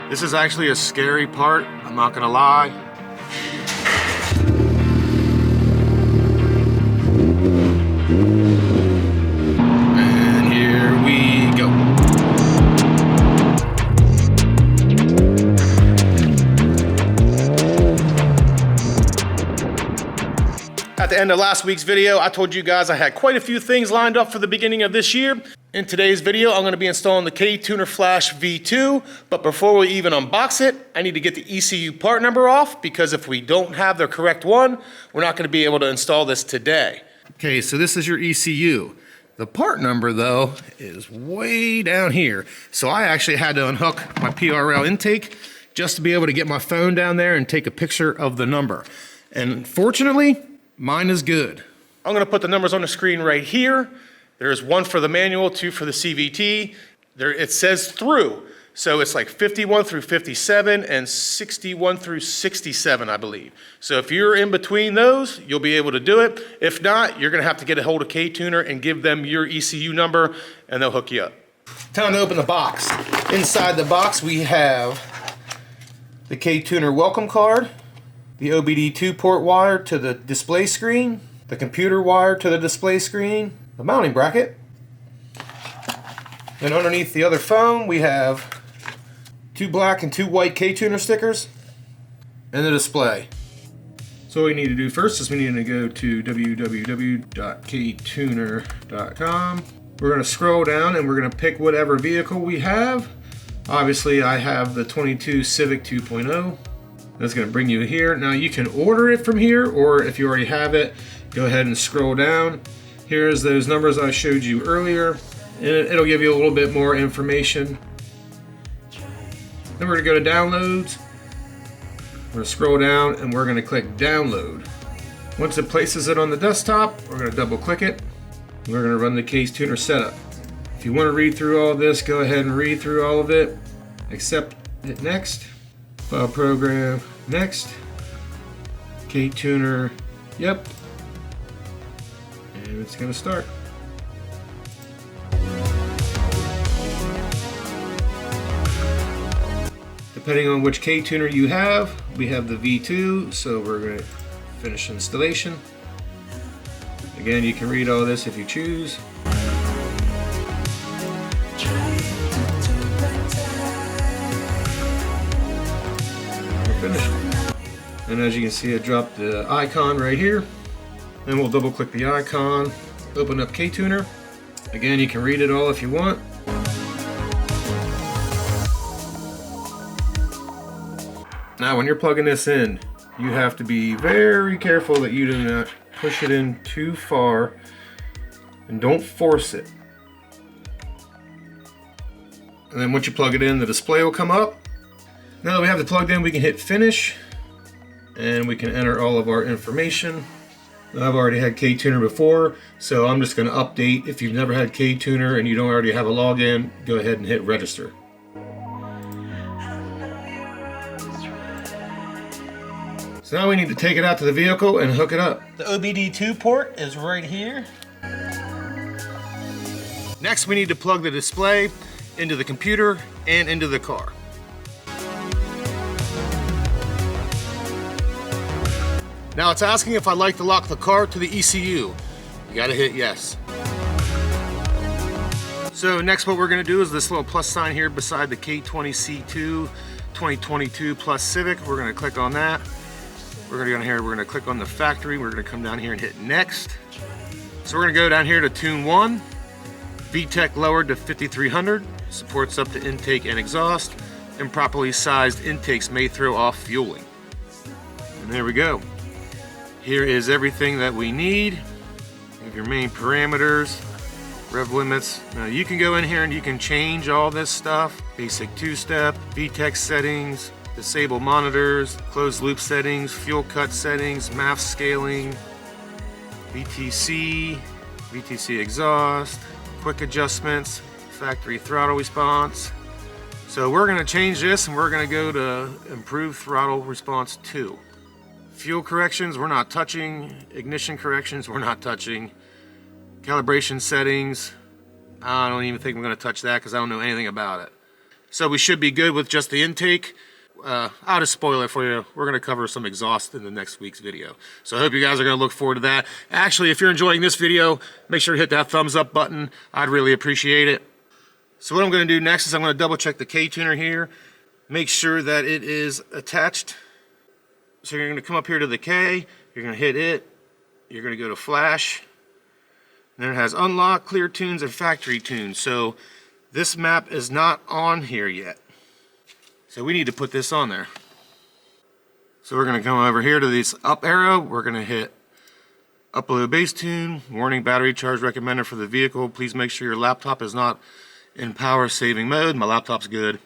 This is actually a scary part, I'm not gonna lie. And here we go. At the end of last week's video, I told you guys I had quite a few things lined up for the beginning of this year. In today's video, I'm gonna be installing the Ktuner Flash V2, but before we even unbox it, I need to get the ECU part number off, because if we don't have the correct one, we're not gonna be able to install this today. Okay, so this is your ECU. The part number though is way down here. So I actually had to unhook my PRL intake just to be able to get my phone down there and take a picture of the number. And fortunately, mine is good. I'm gonna put the numbers on the screen right here. There's one for the manual, two for the CVT. There, it says through. So it's like 51 through 57 and 61 through 67, I believe. So if you're in between those, you'll be able to do it. If not, you're gonna have to get a hold of Ktuner and give them your ECU number and they'll hook you up. Time to open the box. Inside the box, we have the Ktuner welcome card, the OBD2 port wire to the display screen, the computer wire to the display screen, the mounting bracket, and underneath the other phone we have 2 black and 2 white Ktuner stickers and the display. So what we need to do first is we need to go to www.ktuner.com. We're going to scroll down and we're going to pick whatever vehicle we have. Obviously I have the 22 Civic 2.0. That's going to bring you here. Now you can order it from here, or if you already have it, go ahead and scroll down. Here's those numbers I showed you earlier, and it'll give you a little bit more information. Then we're going to go to downloads. We're going to scroll down and we're going to click download. Once it places it on the desktop, we're going to double click it. And we're going to run the Ktuner setup. If you want to read through all this, go ahead and read through all of it. Accept it next. File program, next. Ktuner, yep. And it's going to start. Depending on which Ktuner you have, we have the V2, so we're going to finish installation. Again, you can read all this if you choose. We're finished. And as you can see, it dropped the icon right here. Then we'll double click the icon, open up Ktuner. Again, you can read it all if you want. Now when you're plugging this in, you have to be very careful that you do not push it in too far and don't force it. And then once you plug it in, the display will come up. Now that we have it plugged in, we can hit finish and we can enter all of our information. I've already had Ktuner before, so I'm just going to update. If you've never had Ktuner and you don't already have a login, go ahead and hit register. So now we need to take it out to the vehicle and hook it up. The OBD2 port is right here. Next we need to plug the display into the computer and into the car. Now it's asking if I'd like to lock the car to the ECU. You gotta hit yes. So next what we're gonna do is this little plus sign here beside the K20C2 2022 Plus Civic. We're gonna click on that. We're gonna go down here, we're gonna click on the factory. We're gonna come down here and hit next. So we're gonna go down here to tune 1. VTEC lowered to 5300. Supports up to intake and exhaust. Improperly sized intakes may throw off fueling. And there we go. Here is everything that we need. You have your main parameters, rev limits. Now you can go in here and you can change all this stuff. Basic 2-step, VTEC settings, disable monitors, closed loop settings, fuel cut settings, MAF scaling, VTC exhaust, quick adjustments, factory throttle response. So we're gonna change this and we're gonna go to improved throttle response 2. Fuel corrections, we're not touching. Ignition corrections, we're not touching. Calibration settings, I don't even think I'm gonna touch that because I don't know anything about it. So we should be good with just the intake. I'll just spoil it for you. We're going to cover some exhaust in the next week's video. So I hope you guys are going to look forward to that. Actually, if you're enjoying this video, make sure to hit that thumbs up button. I'd really appreciate it. So what I'm going to do next is I'm going to double check the Ktuner here. Make sure that it is attached. So you're going to come up here to the K. You're going to hit it. You're going to go to flash. And then it has unlock, clear tunes, and factory tunes. So this map is not on here yet. So we need to put this on there. So we're going to come over here to this up arrow. We're going to hit upload base tune. Warning, battery charge recommended for the vehicle. Please make sure your laptop is not in power saving mode. My laptop's good.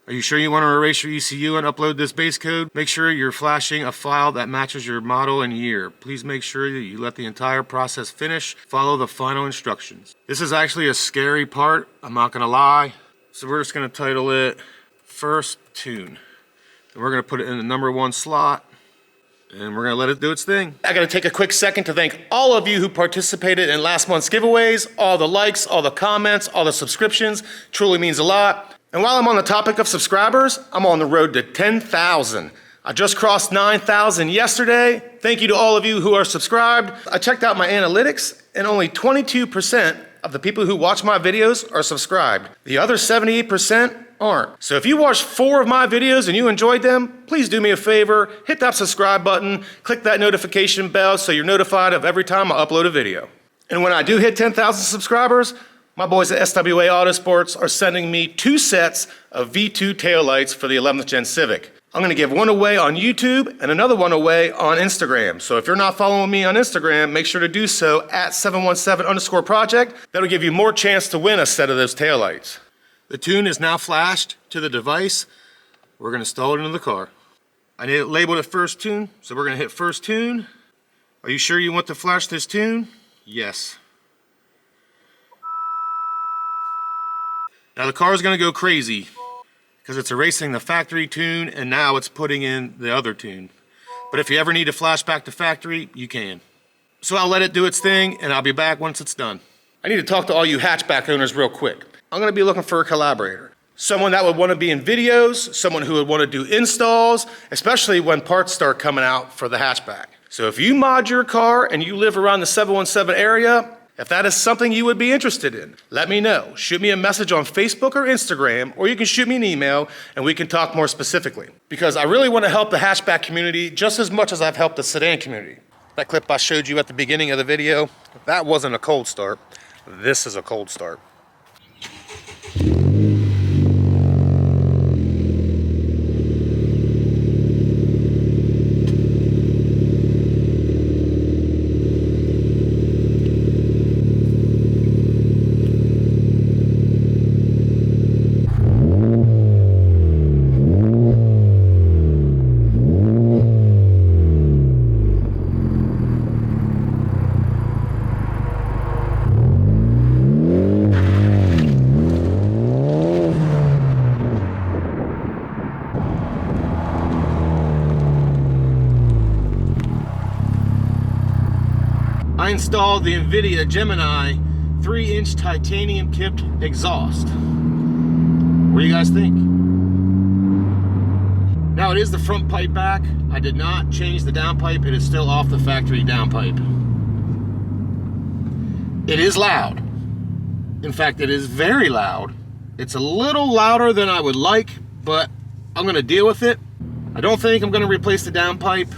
Are you sure you want to erase your ECU and upload this base code? Make sure you're flashing a file that matches your model and year. Please make sure that you let the entire process finish. Follow the final instructions. This is actually a scary part, I'm not going to lie. So we're just going to title it First Tune. And we're going to put it in the number 1 slot. And we're going to let it do its thing. I got to take a quick second to thank all of you who participated in last month's giveaways. All the likes, all the comments, all the subscriptions. Truly means a lot. And while I'm on the topic of subscribers, I'm on the road to 10,000. I just crossed 9,000 yesterday. Thank you to all of you who are subscribed. I checked out my analytics, and only 22% of the people who watch my videos are subscribed. The other 78% aren't. So if you watched 4 of my videos and you enjoyed them, please do me a favor, hit that subscribe button, click that notification bell so you're notified of every time I upload a video. And when I do hit 10,000 subscribers, my boys at SWA Autosports are sending me 2 sets of V2 taillights for the 11th Gen Civic. I'm going to give one away on YouTube and another one away on Instagram. So if you're not following me on Instagram, make sure to do so at 717_project. That'll give you more chance to win a set of those taillights. The tune is now flashed to the device. We're going to install it into the car. I need it labeled at first tune, so we're going to hit first tune. Are you sure you want to flash this tune? Yes. Now the car is going to go crazy because it's erasing the factory tune and now it's putting in the other tune. But if you ever need to flash back to factory, you can. So I'll let it do its thing and I'll be back once it's done. I need to talk to all you hatchback owners real quick. I'm going to be looking for a collaborator. Someone that would want to be in videos, someone who would want to do installs, especially when parts start coming out for the hatchback. So if you mod your car and you live around the 717 area, if that is something you would be interested in, let me know. Shoot me a message on Facebook or Instagram, or you can shoot me an email and we can talk more specifically. Because I really want to help the hatchback community just as much as I've helped the sedan community. That clip I showed you at the beginning of the video, that wasn't a cold start. This is a cold start. I installed the Invidia Gemini 3-inch titanium tipped exhaust. What do you guys think? Now it is the front pipe back. I did not change the downpipe. It is still off the factory downpipe. It is loud. In fact, it is very loud. It's a little louder than I would like, but I'm gonna deal with it. I don't think I'm gonna replace the downpipe.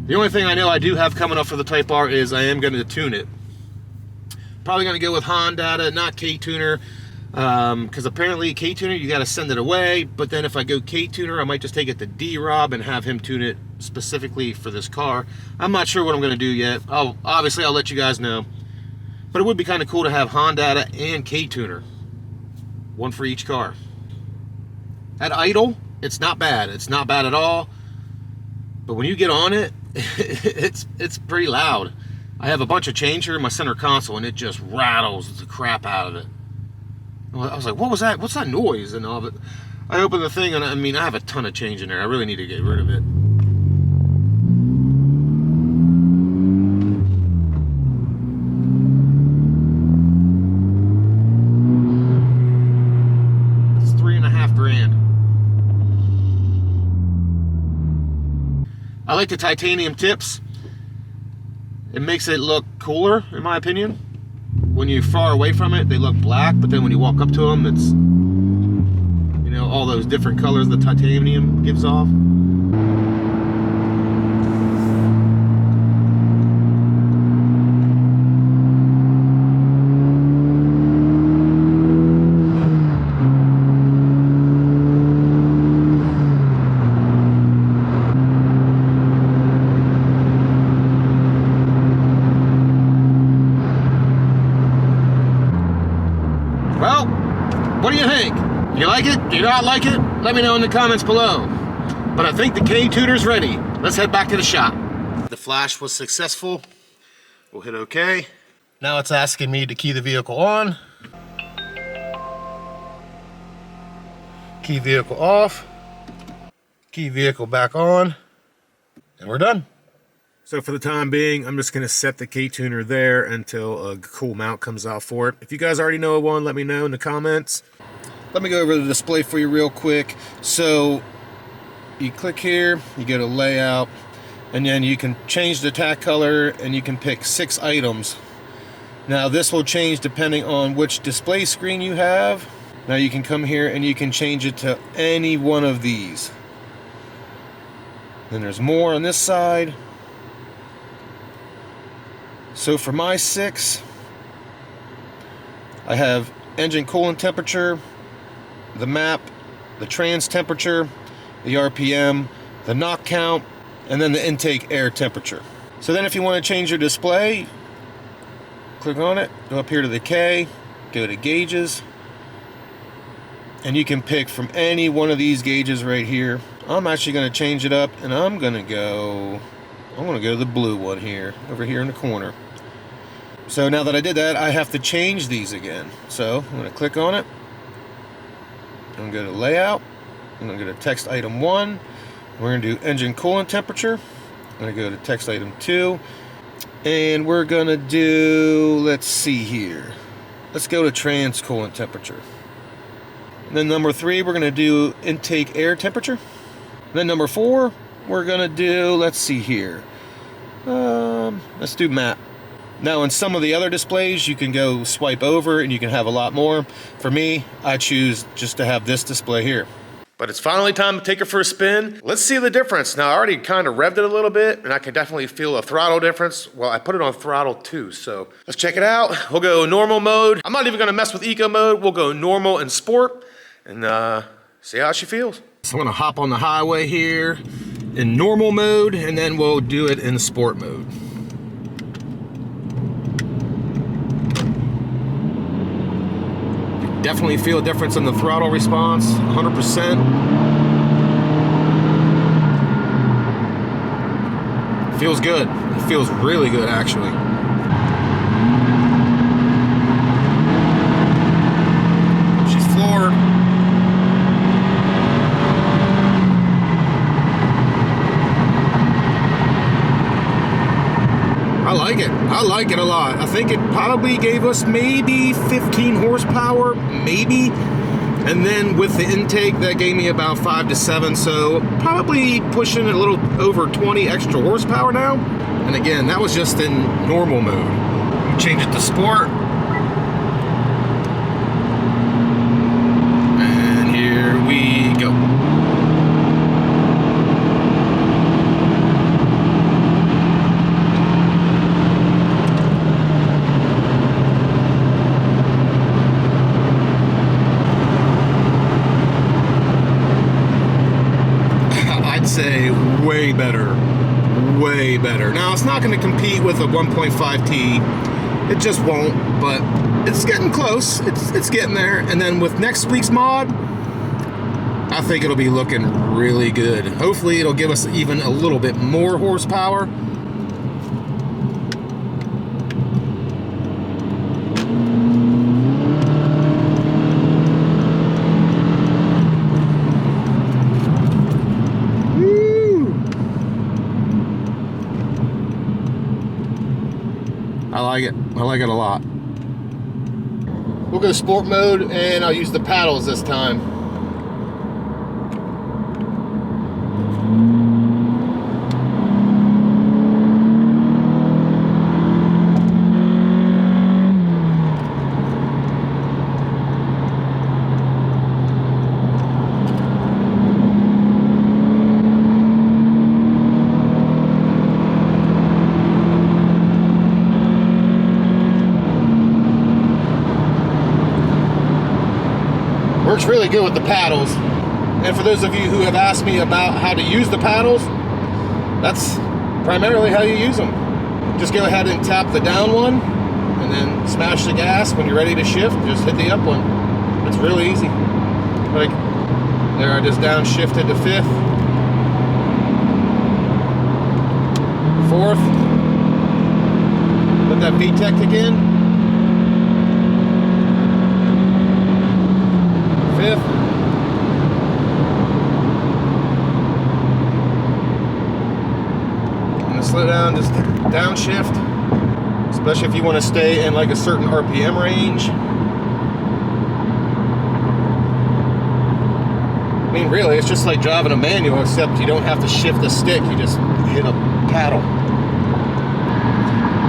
The only thing I know I do have coming up for the Type R is I am going to tune it. Probably going to go with Honda, not Ktuner, because apparently Ktuner you got to send it away. But then if I go Ktuner, I might just take it to D-Rob and have him tune it specifically for this car. I'm not sure what I'm going to do yet. Obviously I'll let you guys know. But it would be kind of cool to have Honda and Ktuner, one for each car. At idle, it's not bad. It's not bad at all. But when you get on it, it's pretty loud. I have a bunch of change here in my center console and it just rattles the crap out of it. I was like, what was that? What's that noise? And all of it. I opened the thing and I mean, I have a ton of change in there. I really need to get rid of it. It's $3.5 grand. I like the titanium tips. It makes it look cooler, in my opinion. When you're far away from it, they look black, but then when you walk up to them, it's, you know, all those different colors the titanium gives off. Well, what do you think? You like it? Do you not like it? Let me know in the comments below. But I think the Ktuner's ready. Let's head back to the shop. The flash was successful. We'll hit OK. Now it's asking me to key the vehicle on. Key vehicle off. Key vehicle back on. And we're done. So for the time being, I'm just going to set the Ktuner there until a cool mount comes out for it. If you guys already know one, let me know in the comments. Let me go over the display for you real quick. So you click here, you go to layout, and then you can change the tag color and you can pick 6 items. Now this will change depending on which display screen you have. Now you can come here and you can change it to any one of these. Then there's more on this side. So for my 6, I have engine coolant temperature, the map, the trans temperature, the RPM, the knock count, and then the intake air temperature. So then if you want to change your display, click on it, go up here to the K, go to gauges, and you can pick from any one of these gauges right here. I'm actually going to change it up, and I'm going to go to the blue one here, over here in the corner. So now that I did that, I have to change these again. So I'm going to click on it. I'm going to go to layout. I'm going to go to text item 1. We're going to do engine coolant temperature. I'm going to go to text item 2. And we're going to do, let's see here. Let's go to trans coolant temperature. And then number 3, we're going to do intake air temperature. And then number 4, we're going to do, let's see here. Let's do map. Now in some of the other displays you can go swipe over and you can have a lot more. For me, I choose just to have this display here. But it's finally time to take it for a spin. Let's see the difference. Now I already kind of revved it a little bit and I can definitely feel a throttle difference. Well, I put it on throttle 2, so let's check it out. We'll go normal mode. I'm not even gonna mess with eco mode. We'll go normal and sport and see how she feels. So I'm gonna hop on the highway here in normal mode and then we'll do it in sport mode. Definitely feel a difference in the throttle response, 100%. Feels good. It feels really good, actually. She's floored. I like it. I like it a lot. I think it probably gave us maybe 15 horsepower, maybe. And then with the intake, that gave me about 5 to 7. So probably pushing a little over 20 extra horsepower now. And again, that was just in normal mode. Change it to sport. And here we go. Say way better, way better. Now it's not going to compete with a 1.5T, it just won't, but it's getting close, it's getting there. And then with next week's mod, I think it'll be looking really good. Hopefully it'll give us even a little bit more horsepower. I like it a lot. We'll go sport mode and I'll use the paddles this time. works really good with the paddles. And for those of you who have asked me about how to use the paddles, that's primarily how you use them. Just go ahead and tap the down one and then smash the gas. When you're ready to shift, just hit the up one. It's really easy. Like there, I just downshifted to 5th, 4th, let that VTEC kick in, 5th, and slow down, just downshift, especially if you want to stay in like a certain RPM range. I mean, really, it's just like driving a manual, except you don't have to shift the stick, you just hit a paddle.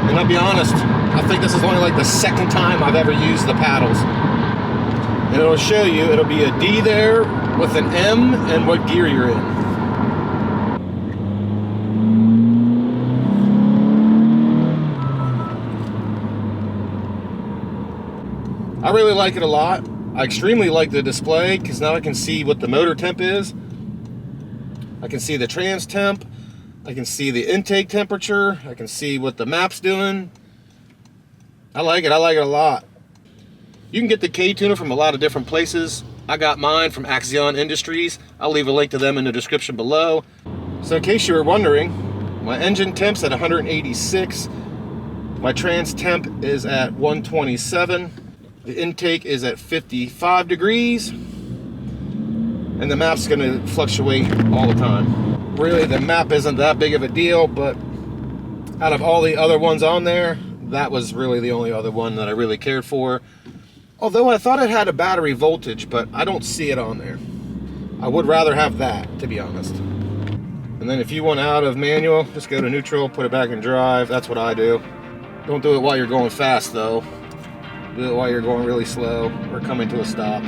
And I'll be honest, I think this is only like the 2nd time I've ever used the paddles. And it'll show you, it'll be a D there with an M and what gear you're in. I really like it a lot. I extremely like the display because now I can see what the motor temp is. I can see the trans temp. I can see the intake temperature. I can see what the map's doing. I like it a lot. You can get the Ktuner from a lot of different places. I got mine from Axion Industries. I'll leave a link to them in the description below. So in case you were wondering, my engine temp's at 186. My trans temp is at 127. The intake is at 55 degrees, and the map's going to fluctuate all the time. Really, the map isn't that big of a deal, but out of all the other ones on there, that was really the only other one that I really cared for. Although I thought it had a battery voltage, but I don't see it on there. I would rather have that, to be honest. And then if you want out of manual, just go to neutral, put it back in drive. That's what I do. Don't do it while you're going fast, though. Do it while you're going really slow or coming to a stop.